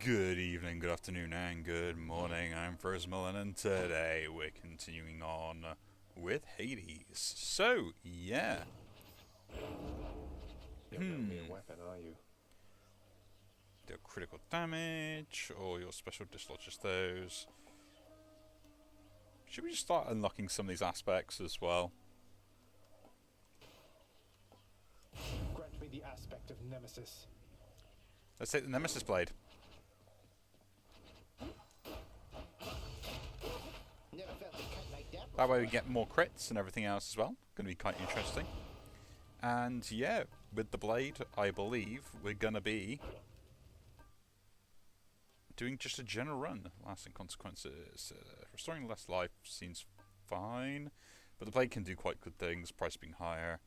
Good evening, good afternoon, and good morning. I'm First Millen, and today we're continuing on with Hades. So, yeah. You're no mere weapon, are you? Deal critical damage, or your special dislodges those. Should we just start unlocking some of these aspects as well? Grant me the aspect of Nemesis. Let's take the Nemesis Blade. That way we get more crits and everything else as well. Going to be quite interesting. And yeah, with the blade, I believe we're going to be doing just a general run. Lasting consequences. Restoring less life seems fine, but the blade can do quite good things, price being higher.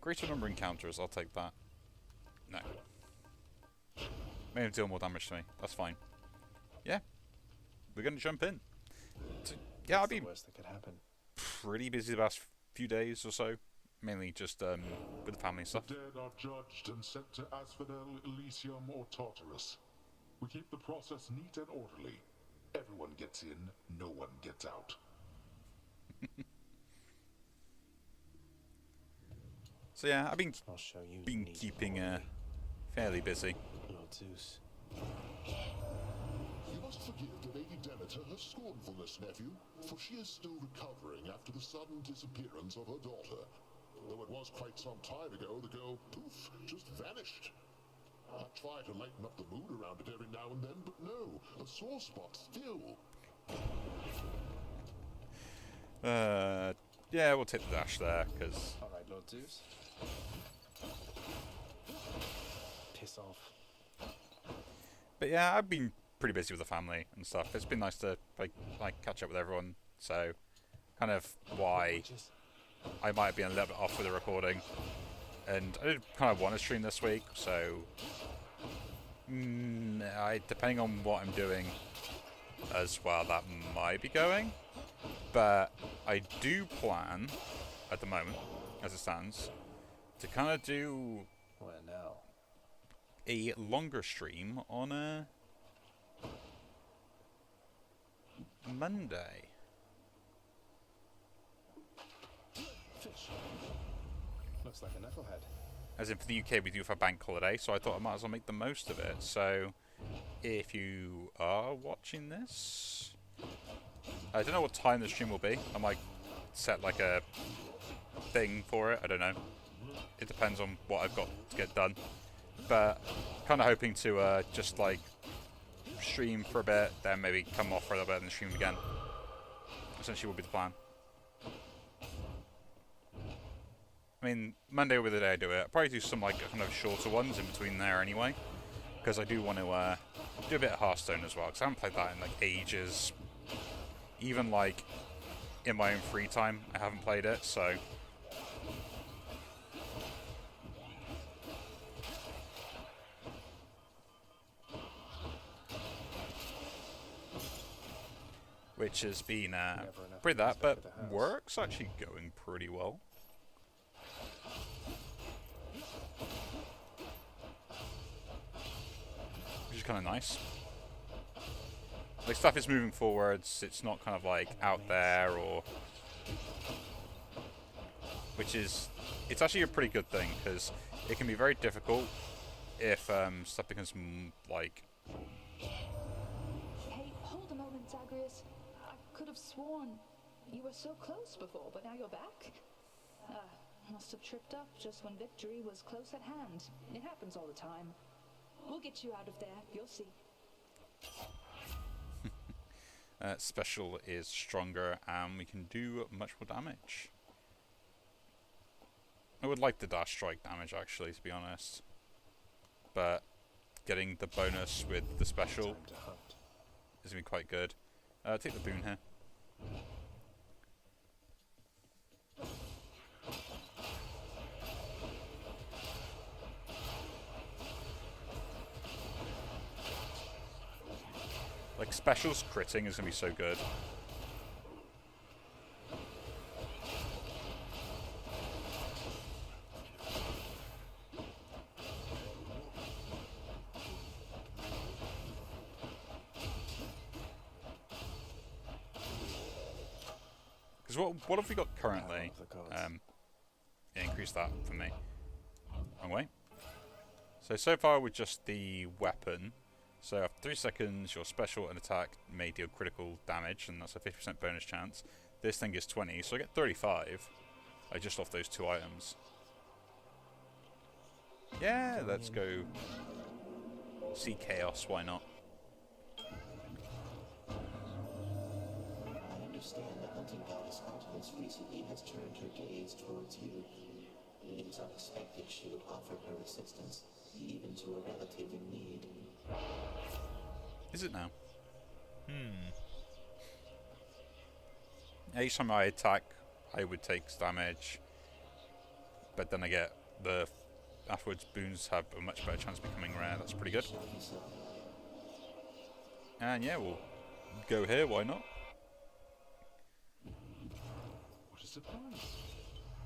Greater number of encounters, I'll take that. No. May have deal more damage to me, that's fine. Yeah, we're going to jump in. Yeah, I've been worst that could happen. Pretty busy the past few days or so. Mainly just with the family stuff. The dead are judged and sent to Asphodel, Elysium, or Tartarus. We keep the process neat and orderly. Everyone gets in, no one gets out. So yeah, I've been I'll show you keeping fairly busy. Lord Zeus. You must forgive the Lady Demeter her scornfulness, nephew, for she is still recovering after the sudden disappearance of her daughter. Though it was quite some time ago, the girl, poof, just vanished. I try to lighten up the mood around it every now and then, but no, a sore spot still. Yeah, we'll take the dash there, because... Alright, Lord Zeus. Piss off. But yeah, I've been pretty busy with the family and stuff. It's been nice to like catch up with everyone, so kind of why I might have been a little bit off with the recording. And I did kind of want to stream this week, so depending on what I'm doing as well, that might be going. But I do plan, at the moment, as it stands, to kind of do Where now? a longer stream on a Monday. Fish. Looks like a knucklehead. As in for the UK we do have a bank holiday, so I thought I might as well make the most of it. So if you are watching this, I don't know what time the stream will be. I might set like a thing for it, I don't know. It depends on what I've got to get done. But kind of hoping to just like stream for a bit, then maybe come off for a little bit and then stream again. Essentially will be the plan. I mean, Monday will be the day I do it. I'll probably do some like kind of shorter ones in between there anyway, because I do want to do a bit of Hearthstone as well, because I haven't played that in like ages. Even like in my own free time, I haven't played it, so. Which has been pretty that, but work's actually going pretty well. Which is kind of nice. Like, stuff is moving forwards, it's not kind of like out there or... Which is... It's actually a pretty good thing, because it can be very difficult if stuff becomes like... Hey, hold a moment, Zagreus. I could have sworn you were so close before, but now you're back? Must have tripped up just when victory was close at hand. It happens all the time. We'll get you out of there, you'll see. Special is stronger and we can do much more damage. I would like the dash strike damage actually, to be honest. But getting the bonus with the special is going to be quite good. Take the boon here. Like, specials critting is going to be so good. Because what have we got currently? Power of the gods. Yeah, increase that for me. Wrong way. So far with just the weapon. So after 3 seconds, your special and attack may deal critical damage, and that's a 50% bonus chance. This thing is 20, so I get 35. Just off those 2 items. Yeah, let's go see chaos. Why not? I understand the hunting goddess Artemis recently has turned her gaze towards you. It is unexpected she would offer her assistance, even to a relative in need. Is it now? Each time I attack, I would take damage, but then I get the afterwards boons have a much better chance of becoming rare. That's pretty good. And yeah, we'll go here. Why not? What a surprise.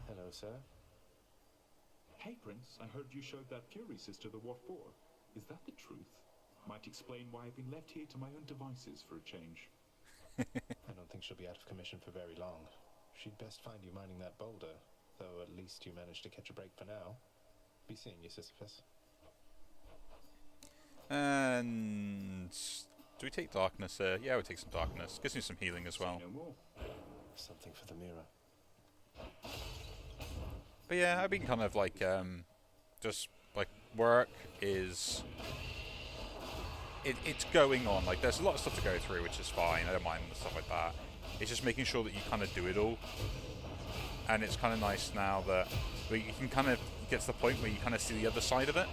Hello, sir. Hey, Prince, I heard you showed that Fury sister the what for. Is that the truth? Might explain why I've been left here to my own devices for a change. I don't think she'll be out of commission for very long. She'd best find you mining that boulder, though at least you managed to catch a break for now. Be seeing you, Sisyphus. And do we take darkness here? Yeah, we'll take some darkness. Gives me some healing as well. Say no more. Something for the mirror. But yeah, I've been kind of like, just like work is. It's going on. Like, there's a lot of stuff to go through, which is fine. I don't mind stuff like that. It's just making sure that you kind of do it all. And it's kind of nice now that you can kind of get to the point where you kind of see the other side of it.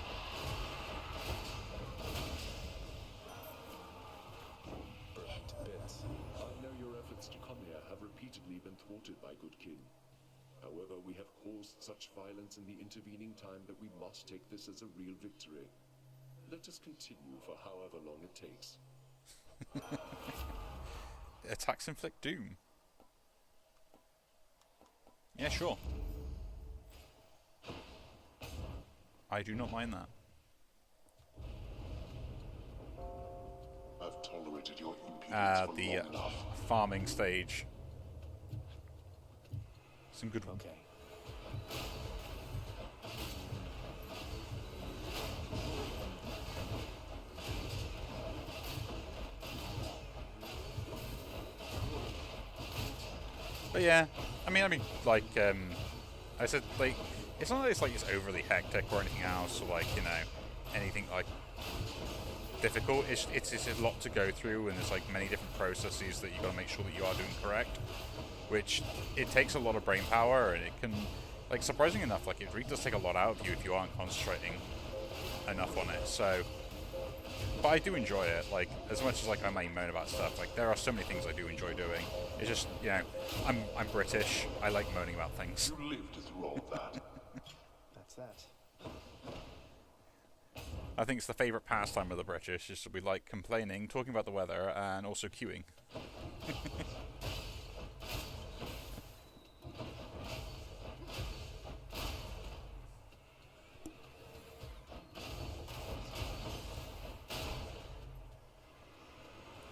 Burning to bits. I know your efforts to come here have repeatedly been thwarted by good kin. However, we have caused such violence in the intervening time that we must take this as a real victory. Let us continue for however long it takes. Attacks inflict doom. Yeah, sure. I do not mind that. I've tolerated your impudence for The long enough. farming stage. Some good. Okay. But yeah, I mean, like, I said, like, it's not that it's like it's overly hectic or anything else, or like, you know, anything like difficult. It's a lot to go through, and there's like many different processes that you got to make sure that you are doing correct, which it takes a lot of brain power, and it can, like, surprising enough, like, it really does take a lot out of you if you aren't concentrating enough on it. So, but I do enjoy it. Like, as much as like I may moan about stuff, like there are so many things I do enjoy doing. It's just, you know, I'm British. I like moaning about things. You lived through all that. That's that. I think it's the favourite pastime of the British, is we like complaining, talking about the weather, and also queuing.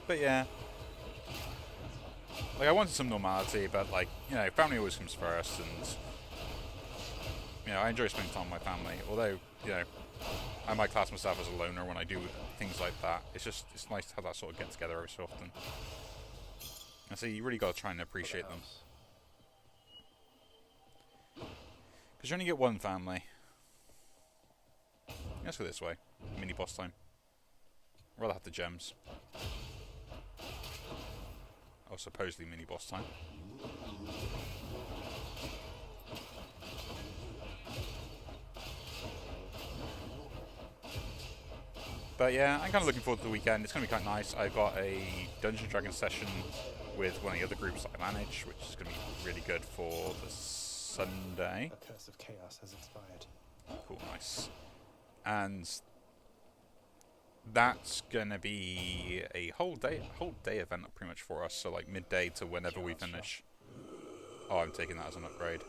But yeah, like, I wanted some normality, but like, you know, family always comes first, and you know, I enjoy spending time with my family. Although, you know, I might class myself as a loner when I do things like that. It's nice to have that sort of get together every so often. And so you really got to try and appreciate them, because you only get one family. Let's go this way. Mini boss time. I'd rather have the gems. Or supposedly mini boss time. But yeah, I'm kind of looking forward to the weekend. It's going to be quite nice. I've got a Dungeons & Dragons session with one of the other groups that I manage, which is going to be really good for the Sunday. A curse of chaos has expired. Cool, nice. And that's gonna be a whole day event pretty much for us. So like midday to whenever we finish. Oh, I'm taking that as an upgrade.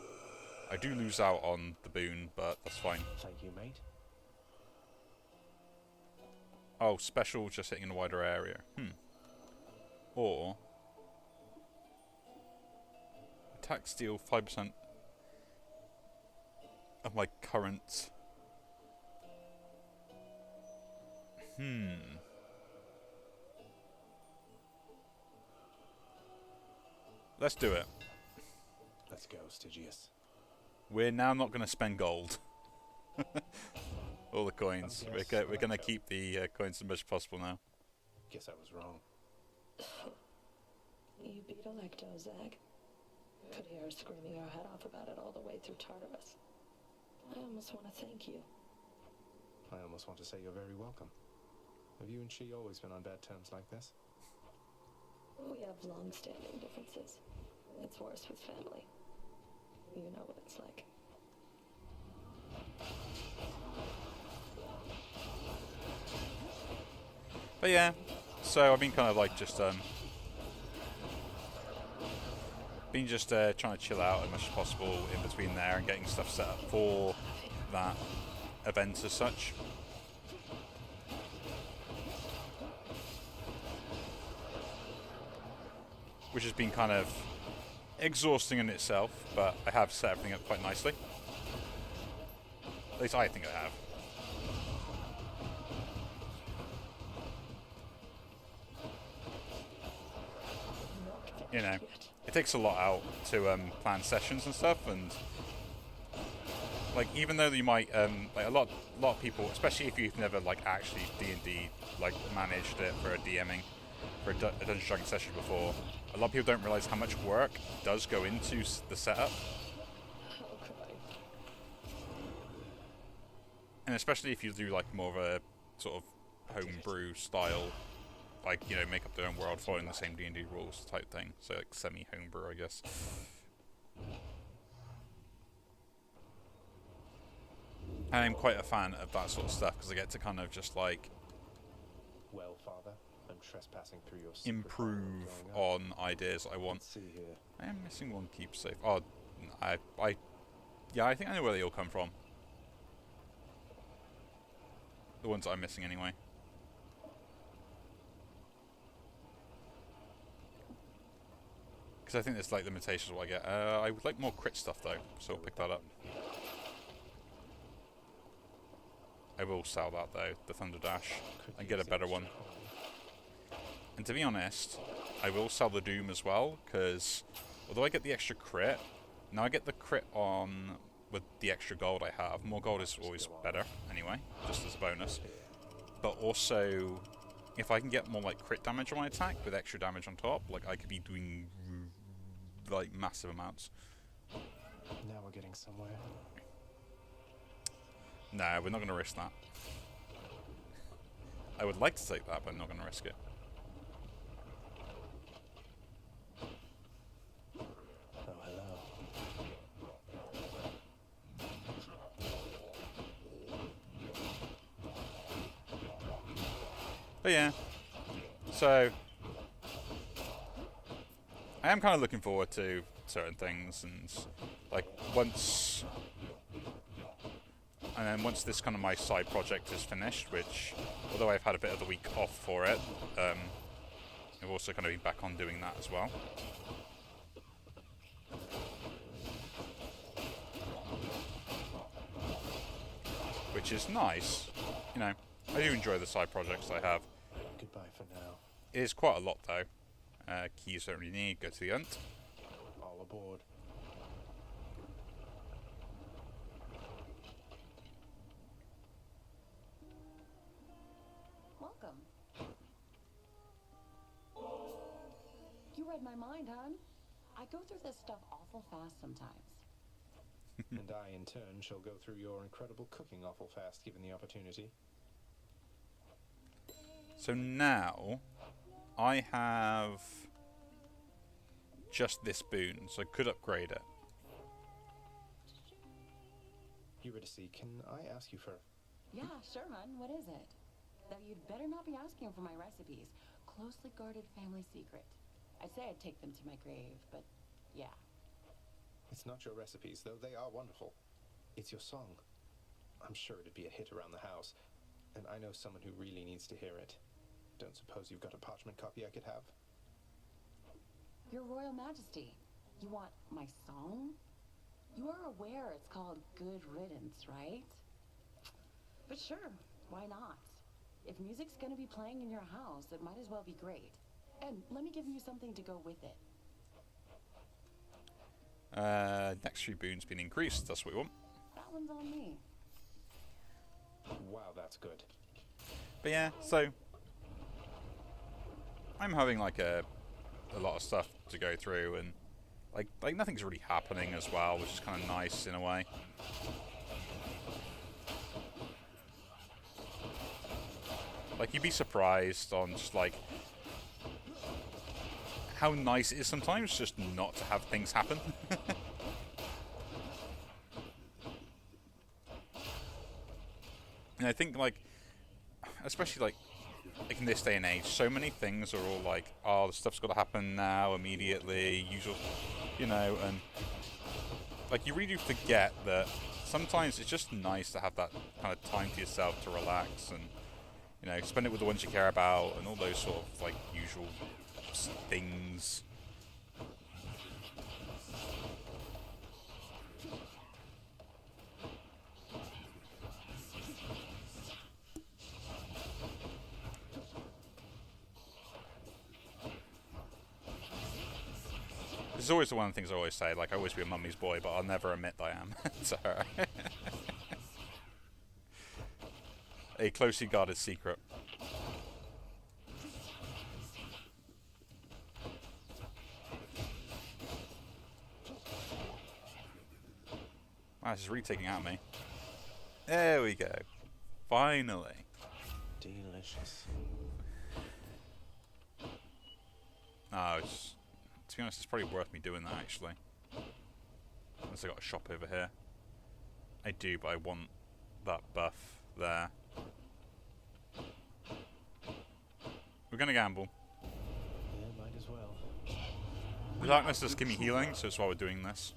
I do lose out on the boon, but that's fine. Thank you, mate. Oh, special, just hitting in a wider area. Or attack steal 5% of my current. Let's do it. Let's go, Stygius. We're now not going to spend gold. All the coins. Yes, We're going to Electro. keep the coins as much as possible now. Guess I was wrong. You beat Electo, Zag. Could hear her screaming her head off about it all the way through Tartarus. I almost want to thank you. I almost want to say you're very welcome. Have you and she always been on bad terms like this? We have long-standing differences. It's worse with family. You know what it's like. But yeah, so I've been kind of like just trying to chill out as much as possible in between there and getting stuff set up for that event as such. Which has been kind of exhausting in itself, but I have set everything up quite nicely. At least I think I have. You know, it takes a lot out to plan sessions and stuff, and like even though you might like a lot of people, especially if you've never like actually D&D like managed it for a DMing for a Dungeons & Dragons session before, a lot of people don't realize how much work does go into the setup. How could I? And especially if you do like more of a sort of homebrew style, like, you know, make up their own world following the same D&D rules type thing. So like semi-homebrew, I guess. And I'm quite a fan of that sort of stuff because I get to kind of just like Well, Father, I'm trespassing through your secret improve hole going up. on ideas I want. Let's see here. I am missing one keepsake. Oh, I think I know where they all come from. The ones I'm missing anyway. Because I think there's like limitations of what I get. I would like more crit stuff though, so I'll pick that up. I will sell that though, the Thunder Dash, and get a better one. And to be honest, I will sell the Doom as well, because although I get the extra crit, now I get the crit on with the extra gold I have. More gold is always better anyway, just as a bonus. But also, if I can get more like crit damage on my attack with extra damage on top, like I could be doing like massive amounts. Now we're getting somewhere. Nah, we're not going to risk that. I would like to take that, but I'm not going to risk it. Oh, hello. But yeah, so I am kind of looking forward to certain things, and like once this kind of my side project is finished, which although I've had a bit of the week off for it, I've also kind of been back on doing that as well. Which is nice, you know. I do enjoy the side projects I have. Goodbye for now. It is quite a lot though. Keys don't really need. Go to the hunt. All aboard. Welcome. You read my mind, hon. I go through this stuff awful fast sometimes. And I, in turn, shall go through your incredible cooking awful fast, given the opportunity. So now, I have just this boon, so I could upgrade it. Eurydice, can I ask you for... Yeah, sure, hon. What is it? Though you'd better not be asking for my recipes. Closely guarded family secret. I'd say I'd take them to my grave, but yeah. It's not your recipes, though they are wonderful. It's your song. I'm sure it'd be a hit around the house, and I know someone who really needs to hear it. Don't suppose you've got a parchment copy I could have? Your Royal Majesty, You want my song? You are aware it's called Good Riddance, right? But sure, why not? If music's gonna be playing in your house, it might as well be great. And let me give you something to go with it. Next few boons been increased, that's what we want. That one's on me. Wow, that's good. But yeah, so I'm having like a lot of stuff to go through, and like nothing's really happening as well, which is kind of nice in a way. Like, you'd be surprised on just like how nice it is sometimes just not to have things happen. And I think, like, especially like in this day and age, so many things are all like, oh, the stuff's got to happen now, immediately, usual, you know, and like you really do forget that sometimes it's just nice to have that kind of time to yourself to relax and, you know, spend it with the ones you care about and all those sort of like usual things. This is always the one of the things I always say, like, I always be a mummy's boy, but I'll never admit that I am to her. A closely guarded secret. Wow, this is really taking out me. There we go. Finally. Delicious. Oh, to be honest, it's probably worth me doing that, actually. Unless I got a shop over here. I do, but I want that buff there. We're gonna gamble. Yeah, might as well. The darkness does give me healing, so that's why we're doing this.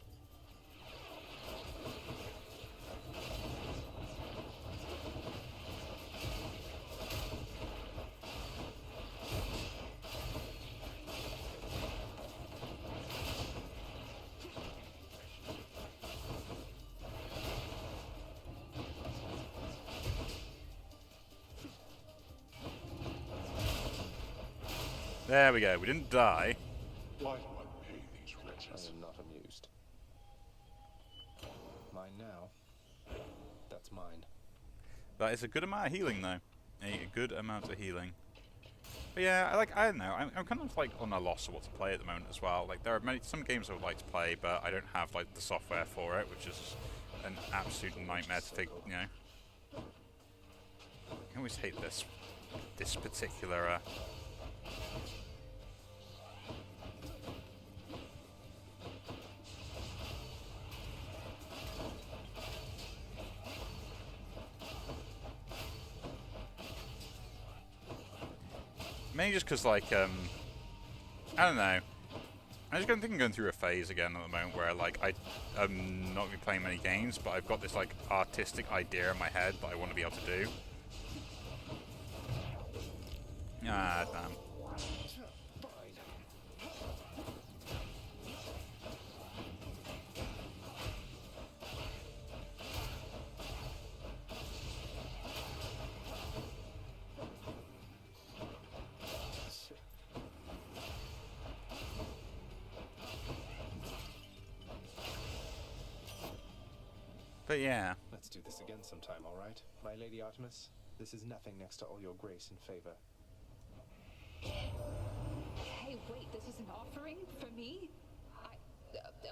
There we go, we didn't die. Why do I pay these I wretches? am not amused. Mine now. That's mine. That is a good amount of healing, though. A good amount of healing. But yeah, I don't know. I'm kind of like on a loss of what to play at the moment as well. Like, there are some games I would like to play, but I don't have like the software for it, which is an absolute nightmare to take. You know, I always hate this particular. Maybe just because, like, I don't know. I just think I'm going through a phase again at the moment where, like, I'm not going to be playing many games, but I've got this, like, artistic idea in my head that I want to be able to do. Ah, damn. But yeah. Let's do this again sometime, all right? My Lady Artemis, this is nothing next to all your grace and favor. Hey, wait, this is an offering for me?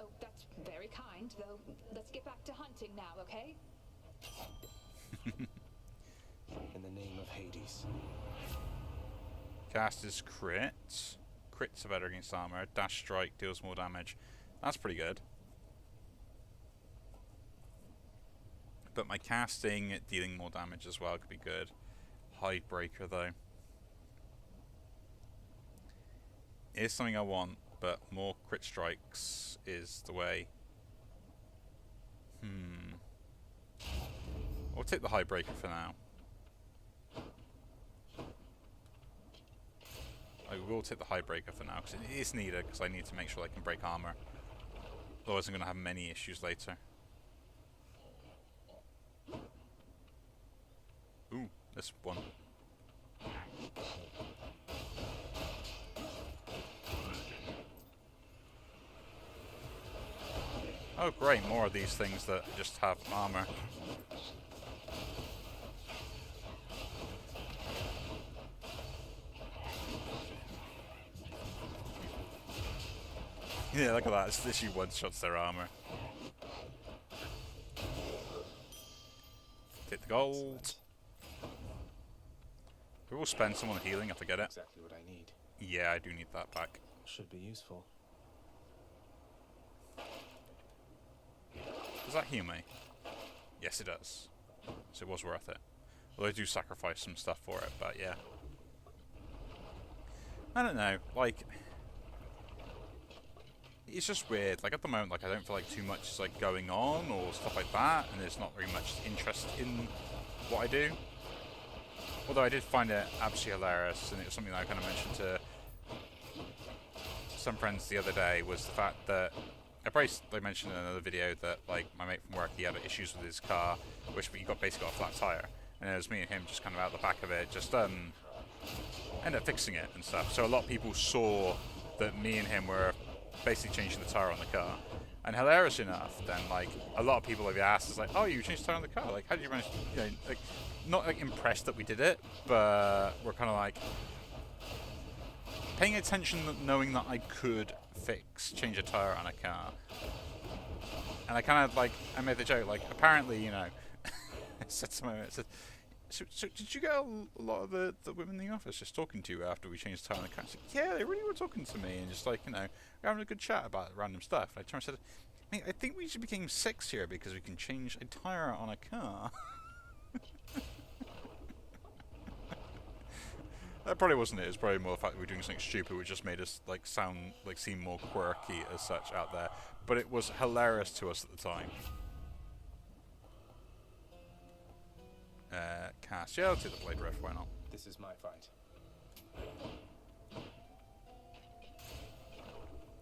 Oh, that's very kind, though. Let's get back to hunting now, okay? In the name of Hades. Cast is crit. Crits are better against armor. Dash strike deals more damage. That's pretty good. But my casting dealing more damage as well could be good. Hidebreaker though. It is something I want, but more crit strikes is the way. I'll take the Hidebreaker for now. I will take the Hidebreaker for now, because it is needed, because I need to make sure I can break armor. Otherwise I'm going to have many issues later. Ooh, this one. Oh great, more of these things that just have armor. Yeah, look at that, it's literally one-shots their armor. Take the gold. We will spend some on healing if I get it. Exactly what I need. Yeah, I do need that back. Should be useful. Does that heal me? Yes, it does. So it was worth it. Although I do sacrifice some stuff for it, but yeah. I don't know, like... It's just weird, like at the moment, like I don't feel like too much is like going on or stuff like that, and there's not very much interest in what I do. Although I did find it absolutely hilarious, and it was something that I kind of mentioned to some friends the other day, was the fact that I probably mentioned in another video that like my mate from work, he had issues with his car, which he basically got a flat tire, and it was me and him just kind of out the back of it, just ended up fixing it and stuff. So a lot of people saw that me and him were basically changing the tire on the car, and hilarious enough, then like a lot of people have asked, is like, oh, you changed the tire on the car, like how did you manage, you know, like not like impressed that we did it, but we're kind of like paying attention, knowing that I could change a tire on a car. And I kind of like, I made the joke, like apparently, you know, I said to my mate, I said, so did you get a lot of the women in the office just talking to you after we changed the tire on the car? I said, yeah, they really were talking to me, and just like, you know, we're having a good chat about random stuff. And I turned and said, mate, I think we should become 6 here because we can change a tire on a car. That probably wasn't it. It was probably more the fact that we were doing something stupid, which just made us like seem more quirky as such out there. But it was hilarious to us at the time. Cast. Yeah, I'll take the blade rift. Why not? This is my fight.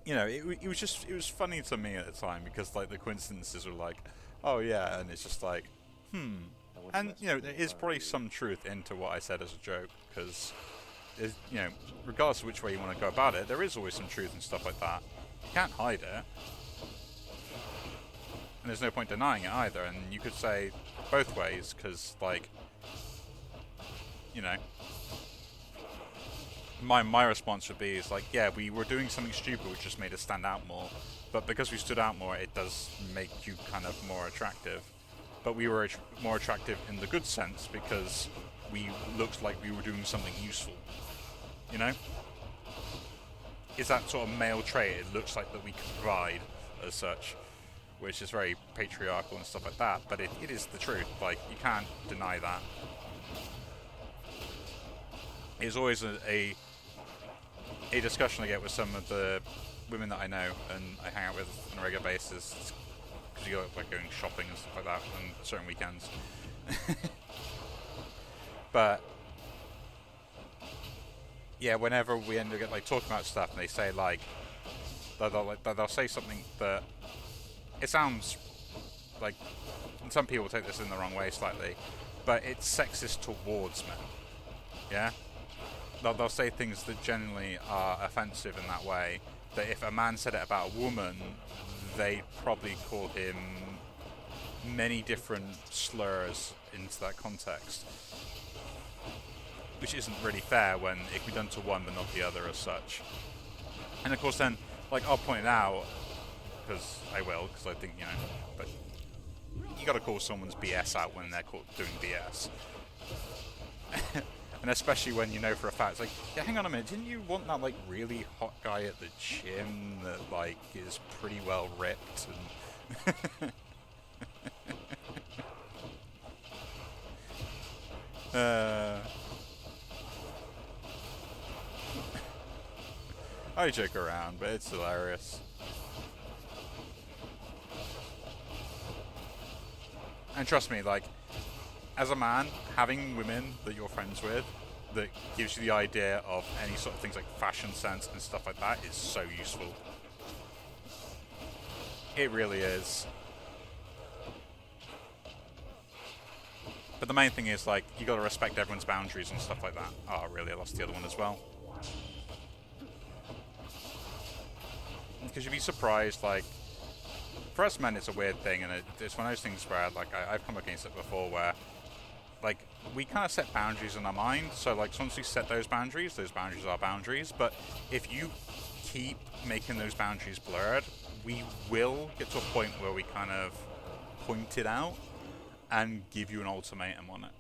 You know, it was funny to me at the time because like the coincidences were like, oh yeah, and it's just like, and you know, there is probably some truth into what I said as a joke, because you know, regardless of which way you want to go about it, there is always some truth and stuff like that. You can't hide it, and there's no point denying it either. And you could say both ways, because like, you know, my response would be is like, yeah, we were doing something stupid which just made us stand out more, but because we stood out more, it does make you kind of more attractive. But we were more attractive in the good sense because we looked like we were doing something useful. You know? Is that sort of male trait? It looks like that we can provide as such, which is very patriarchal and stuff like that, but it is the truth. Like, you can't deny that. It's always a discussion I get with some of the women that I know and I hang out with on a regular basis, because you go like going shopping and stuff like that on certain weekends. But yeah, whenever we end up like talking about stuff, and they say like they'll say something that it sounds like, and some people take this in the wrong way slightly, but it's sexist towards men. Yeah, they'll say things that generally are offensive in that way. That if a man said it about a woman, they'd probably call him many different slurs into that context, which isn't really fair when it can be done to one but not the other as such. And of course then, like, I'll point it out, because I will, because I think, you know, but you gotta call someone's BS out when they're doing BS. And especially when you know for a fact, it's like, yeah, hang on a minute, didn't you want that, like, really hot guy at the gym that, like, is pretty well ripped and... I joke around, but it's hilarious. And trust me, like, as a man, having women that you're friends with that gives you the idea of any sort of things like fashion sense and stuff like that is so useful. It really is. But the main thing is, like, you gotta respect everyone's boundaries and stuff like that. Oh, really? I lost the other one as well. Because you'd be surprised, like, for us men, it's a weird thing, and it's one of those things where, like, I've come against it before, where, like, we kind of set boundaries in our mind. So, like, once we set those boundaries are boundaries. But if you keep making those boundaries blurred, we will get to a point where we kind of point it out and give you an ultimatum on it.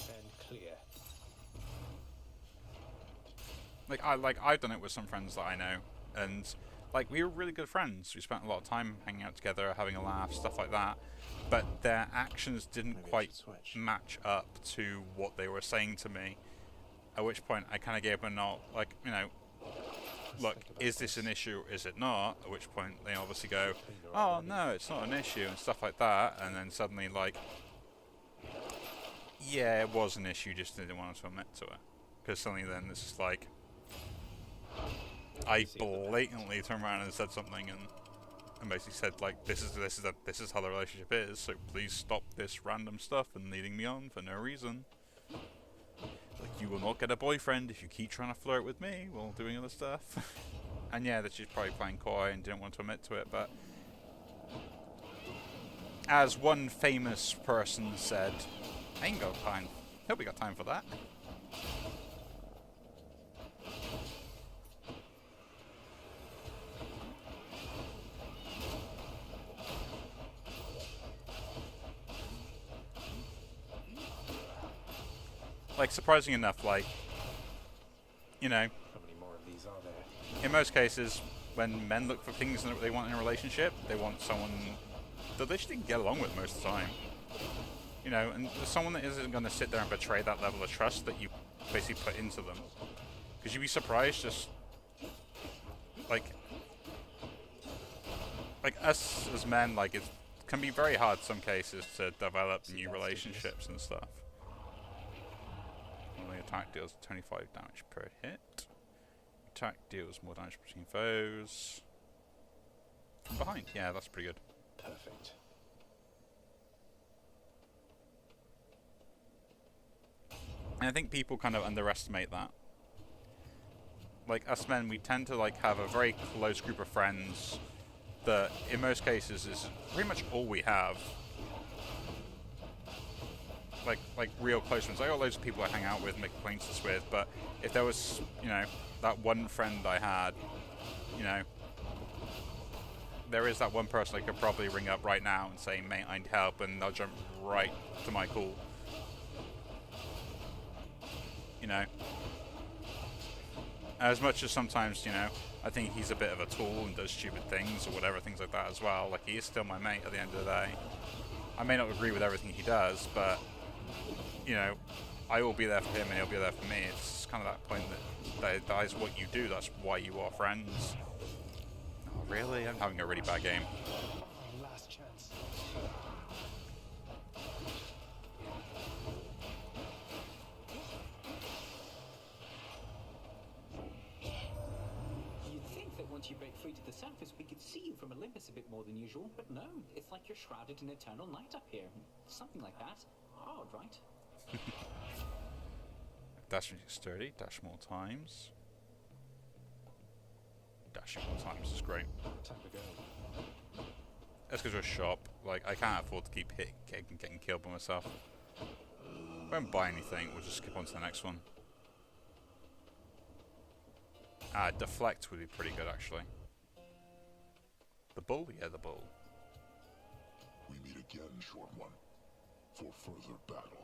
And clear. Like I've done it with some friends that I know, and like we were really good friends. We spent a lot of time hanging out together, having a laugh, stuff like that. But their actions didn't quite match up to what they were saying to me. At which point I kind of gave them a nod, like, you know, look, is this an issue or is it not? At which point they obviously go, oh no, it's not an issue and stuff like that. And then suddenly, like, yeah, it was an issue, just didn't want to admit to it. Because suddenly then this is like, I blatantly turned around and said something and basically said, like, this is how the relationship is, so please stop this random stuff and leading me on for no reason. Like, you will not get a boyfriend if you keep trying to flirt with me while doing other stuff. And yeah, that she's probably playing coy and didn't want to admit to it, but as one famous person said, I ain't got time. Hope we got time for that. Like, surprising enough, like, you know, How many more of these are there? in most cases, when men look for things that they want in a relationship, they want someone that they should get along with most of the time. You know, and someone that isn't going to sit there and betray that level of trust that you basically put into them. Because you'd be surprised, just, like us as men, like, it can be very hard in some cases to develop new relationships and stuff. The attack deals 25 damage per hit. Attack deals more damage between foes. From behind, yeah, that's pretty good. Perfect. And I think people kind of underestimate that. Like, us men, we tend to, like, have a very close group of friends that, in most cases, is pretty much all we have. Like real close ones. I got loads of people I hang out with, make acquaintances with, but if there was, you know, that one friend I had, you know, there is that one person I could probably ring up right now and say, mate, I need help, and they'll jump right to my call. You know? As much as sometimes, you know, I think he's a bit of a tool and does stupid things or whatever, things like that as well, like, he is still my mate at the end of the day. I may not agree with everything he does, but, you know, I will be there for him and he'll be there for me. It's kind of that point that is what you do. That's why you are friends. Oh, really? I'm having a really bad game. Last chance. You'd think that once you break free to the surface, we could see you from Olympus a bit more than usual, but no, it's like you're shrouded in eternal night up here. Something like that. Odd, right? Dash sturdy, dash more times. Dashing more times is great. Time to go. Let's go to a shop. Like, I can't afford to keep getting killed by myself. Won't buy anything, we'll just skip on to the next one. Deflect would be pretty good, actually. The bull? Yeah, the bull. We meet again, Short One, for further battle.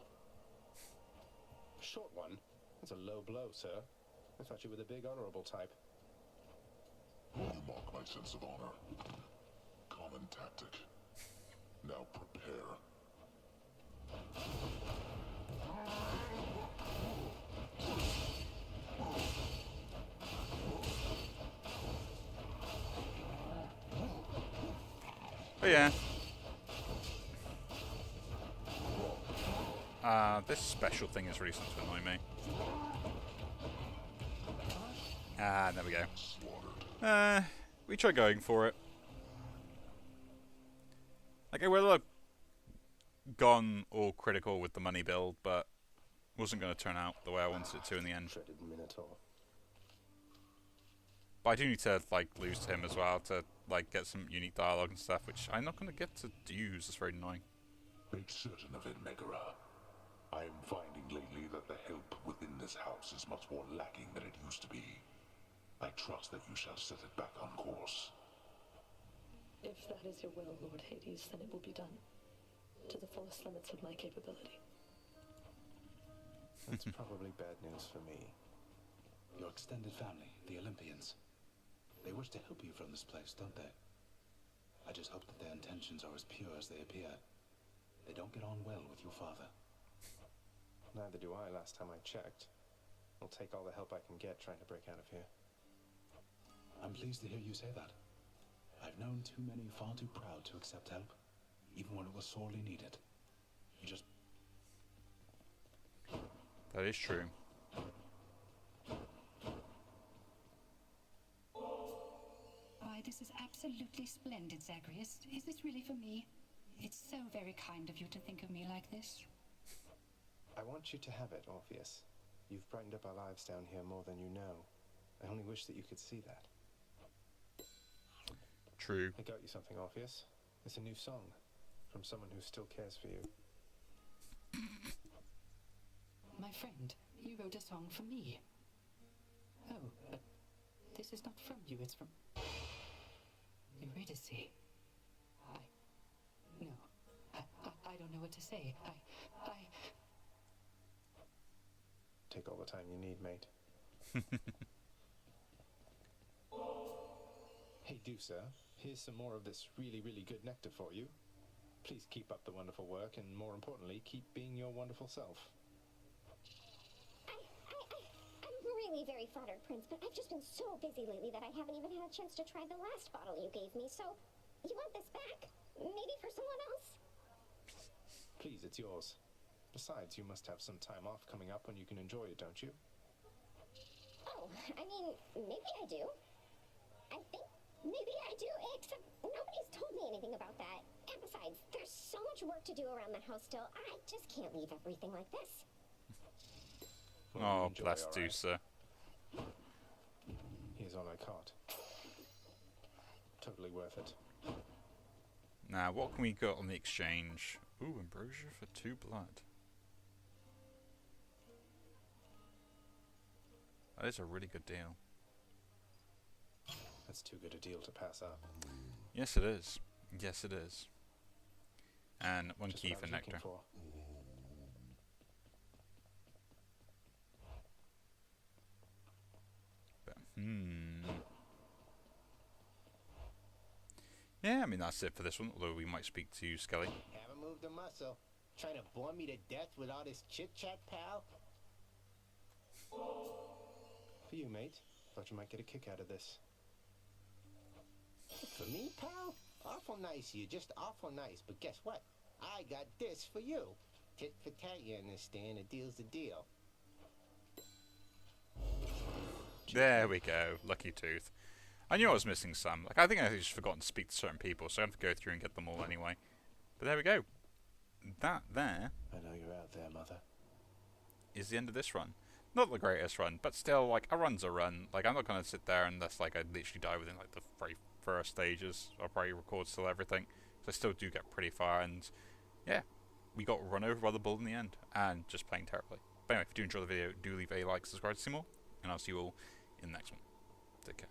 Short One? That's a low blow, sir. I thought you were the big honorable type. You mock my sense of honor. Common tactic. Now prepare. Oh yeah. This special thing is really starting to annoy me. There we go. we tried going for it. Like, I would have gone all critical with the money build, but wasn't going to turn out the way I wanted it to in the end. Dreaded Minotaur. But I do need to, like, lose to him as well to, like, get some unique dialogue and stuff, which I'm not going to get to use. It's very annoying. Make certain of it, Megara. I am finding lately that the help within this house is much more lacking than it used to be. I trust that you shall set it back on course. If that is your will, Lord Hades, then it will be done. To the fullest limits of my capability. That's probably bad news for me. Your extended family, the Olympians. They wish to help you from this place, don't they? I just hope that their intentions are as pure as they appear. They don't get on well with your father. Neither do I last time I checked. I'll take all the help I can get trying to break out of here. I'm pleased to hear you say that. I've known too many far too proud to accept help, even when it was sorely needed. You just... That is true. Why, this is absolutely splendid, Zagreus. Is this really for me? It's so very kind of you to think of me like this. I want you to have it, Orpheus. You've brightened up our lives down here more than you know. I only wish that you could see that. True. I got you something, Orpheus. It's a new song from someone who still cares for you. My friend, you wrote a song for me. Oh, but this is not from you, it's from Eurydice. I don't know what to say. Take all the time you need, mate. Hey, Deucer, here's some more of this really, really good nectar for you. Please keep up the wonderful work, and more importantly, keep being your wonderful self. I'm really very flattered, Prince, but I've just been so busy lately that I haven't even had a chance to try the last bottle you gave me, so you want this back? Maybe for someone else? Please, it's yours. Besides, you must have some time off coming up when you can enjoy it, don't you? Oh, I mean, maybe I do. I think maybe I do, except nobody's told me anything about that. And besides, there's so much work to do around the house still. I just can't leave everything like this. Oh, Enjoy, bless all right? Deucer. Here's all I caught. Totally worth it. Now, what can we get on the exchange? Ooh, ambrosia for 2 blood. That is a really good deal. That's too good a deal to pass up. Yes, it is. Yes, it is. And 1 Just key what I for was looking nectar. for. But, yeah, I mean, that's it for this one, although we might speak to Skelly. Haven't moved a muscle. Trying to bore me to death with all this chit-chat, pal? For you, mate. Thought you might get a kick out of this. For me, pal? Awful nice of you, just awful nice. But guess what? I got this for you. Tit for tat, you understand? A deal's a deal. There we go. Lucky tooth. I knew I was missing some. Like, I think I just forgotten to speak to certain people, so I have to go through and get them all anyway. But there we go. That there I know you're out there, Mother. is the end of this run. Not the greatest run, but still, like, a run's a run. Like, I'm not going to sit there unless, like, I literally die within, like, the very first stages. I'll probably record still everything. So I still do get pretty far, and, yeah, we got run over by the bull in the end, and just playing terribly. But anyway, if you do enjoy the video, do leave a like, subscribe to see more, and I'll see you all in the next one. Take care.